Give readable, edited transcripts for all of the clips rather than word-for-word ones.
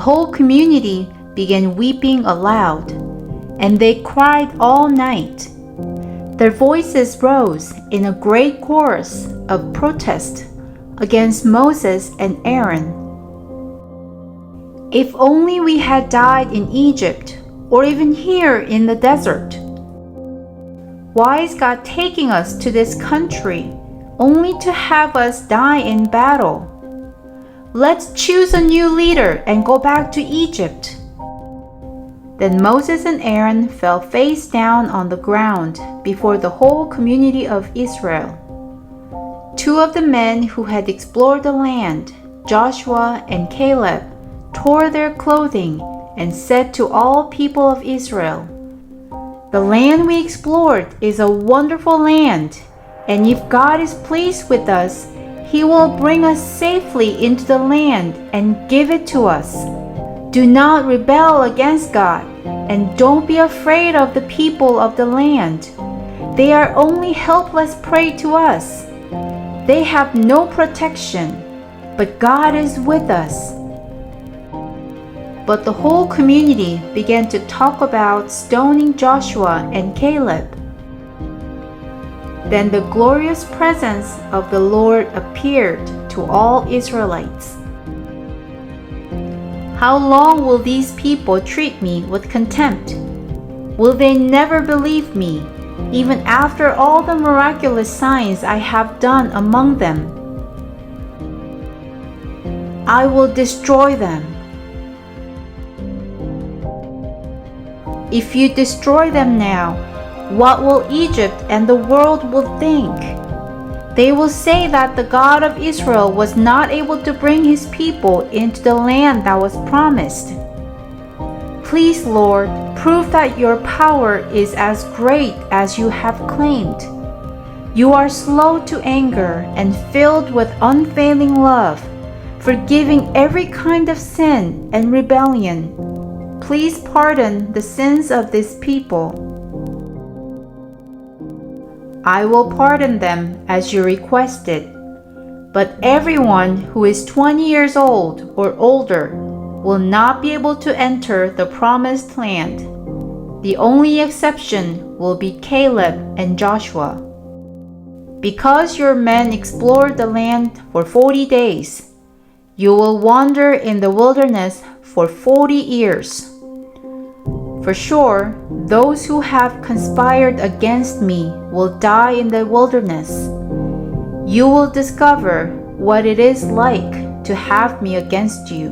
whole community began weeping aloud, and they cried all night. Their voices rose in a great chorus of protest against Moses and Aaron. "If only we had died in Egypt, or even here in the desert. Why is God taking us to this country only to have us die in battle? Let's choose a new leader and go back to Egypt." Then Moses and Aaron fell face down on the ground before the whole community of Israel. Two of the men who had explored the land, Joshua and Caleb, tore their clothing and said to all people of Israel, "The land we explored is a wonderful land, and if God is pleased with us, He will bring us safely into the land and give it to us. Do not rebel against God, and don't be afraid of the people of the land. They are only helpless prey to us. They have no protection, but God is with us." But the whole community began to talk about stoning Joshua and Caleb. Then the glorious presence of the Lord appeared to all Israelites. "How long will these people treat me with contempt? Will they never believe me, even after all the miraculous signs I have done among them? I will destroy them. If you destroy them now, what will Egypt and the world will think? They will say that the God of Israel was not able to bring His people into the land that was promised. Please, Lord, prove that your power is as great as you have claimed. You are slow to anger and filled with unfailing love, forgiving every kind of sin and rebellion. Please pardon the sins of this people. I will pardon them as you requested, but everyone who is 20 years old or older will not be able to enter the promised land. The only exception will be Caleb and Joshua. Because your men explored the land for 40 days, you will wander in the wilderness for 40 years. For sure, those who have conspired against me will die in the wilderness. You will discover what it is like to have me against you."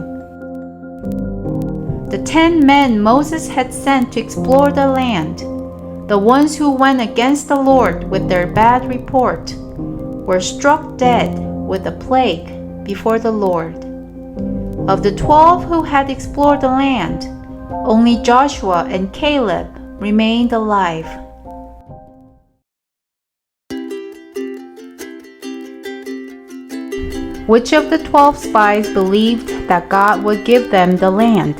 The 10 men Moses had sent to explore the land, the ones who went against the Lord with their bad report, were struck dead with a plague before the Lord. Of the 12 who had explored the land, only Joshua and Caleb remained alive. Which of the 12 spies believed that God would give them the land?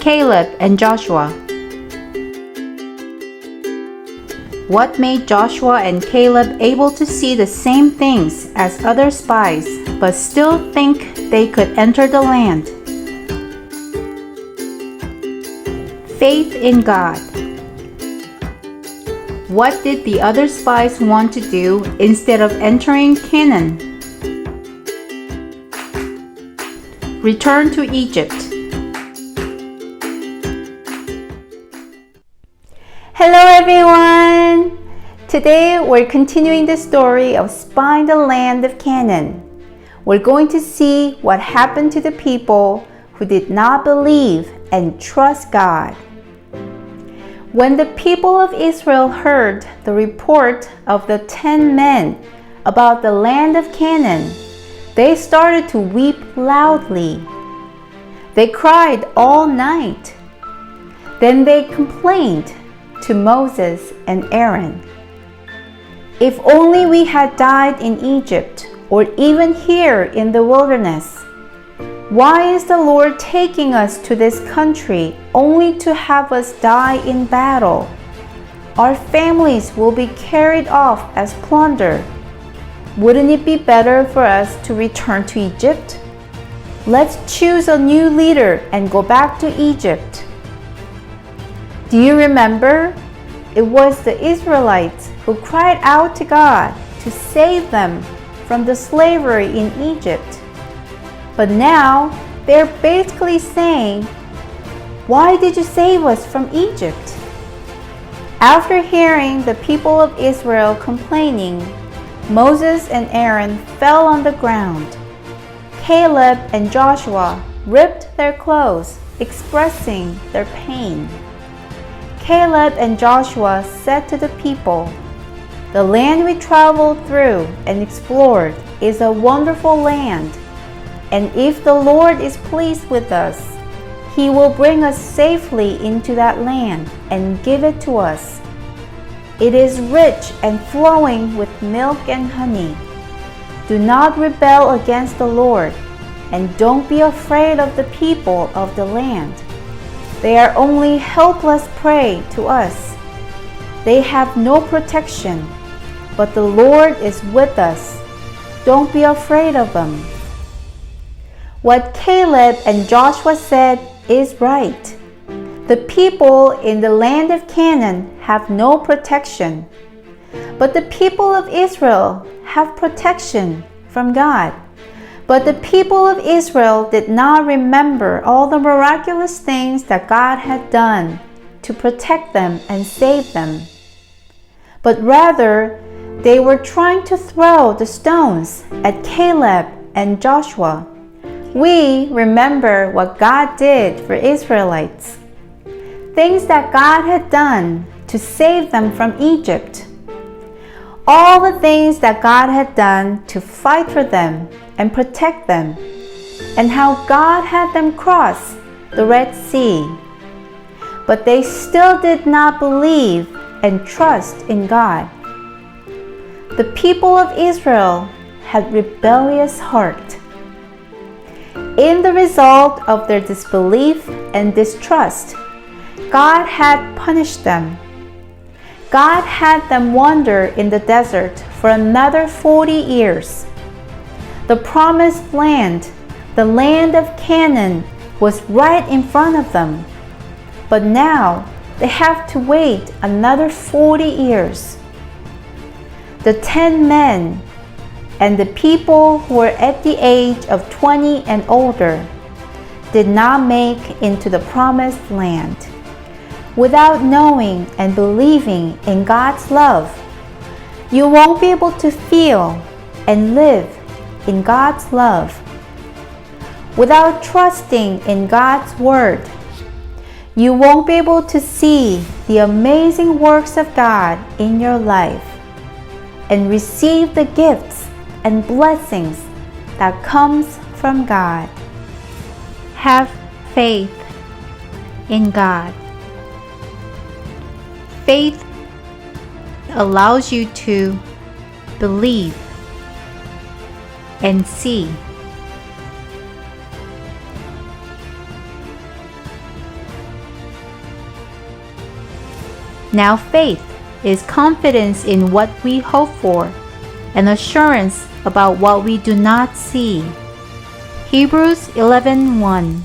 Caleb and Joshua. What made Joshua and Caleb able to see the same things as other spies, but still think they could enter the land? Faith in God. What did the other spies want to do instead of entering Canaan? Return to Egypt. Hello everyone! Today we're continuing the story of spying the land of Canaan. We're going to see what happened to the people who did not believe and trust God. When the people of Israel heard the report of the 10 men about the land of Canaan, they started to weep loudly. They cried all night. Then they complained to Moses and Aaron. "If only we had died in Egypt, or even here in the wilderness. Why is the Lord taking us to this country only to have us die in battle? Our families will be carried off as plunder. Wouldn't it be better for us to return to Egypt? Let's choose a new leader and go back to Egypt. Do you remember? It was the Israelites who cried out to God to save them from the slavery in Egypt. But now they're basically saying, "Why did you save us from Egypt?" After hearing the people of Israel complaining, Moses and Aaron fell on the ground. Caleb and Joshua ripped their clothes, expressing their pain. Caleb and Joshua said to the people, "The land we traveled through and explored is a wonderful land, and if the Lord is pleased with us, He will bring us safely into that land and give it to us. It is rich and flowing with milk and honey. Do not rebel against the Lord, and don't be afraid of the people of the land. They are only helpless prey to us. They have no protection, but the Lord is with us. Don't be afraid of them." What Caleb and Joshua said is right. The people in the land of Canaan have no protection, but the people of Israel have protection from God. But the people of Israel did not remember all the miraculous things that God had done to protect them and save them. But rather, they were trying to throw the stones at Caleb and Joshua. We remember what God did for Israelites, things that God had done to save them from Egypt, all the things that God had done to fight for them and protect them, and how God had them cross the Red Sea. But they still did not believe and trust in God. The people of Israel had rebellious heart. In the result of their disbelief and distrust, God had punished them. God had them wander in the desert for another 40 years. The promised land, the land of Canaan, was right in front of them. But now they have to wait another 40 years. The 10 men and the people who were at the age of 20 and older did not make into the promised land. Without knowing and believing in God's love, you won't be able to feel and live in God's love. Without trusting in God's word, you won't be able to see the amazing works of God in your life and receive the gifts and blessings that comes from God. Have faith in God. Faith allows you to believe and see. Now faith is confidence in what we hope for and assurance about what we do not see. Hebrews 11:1.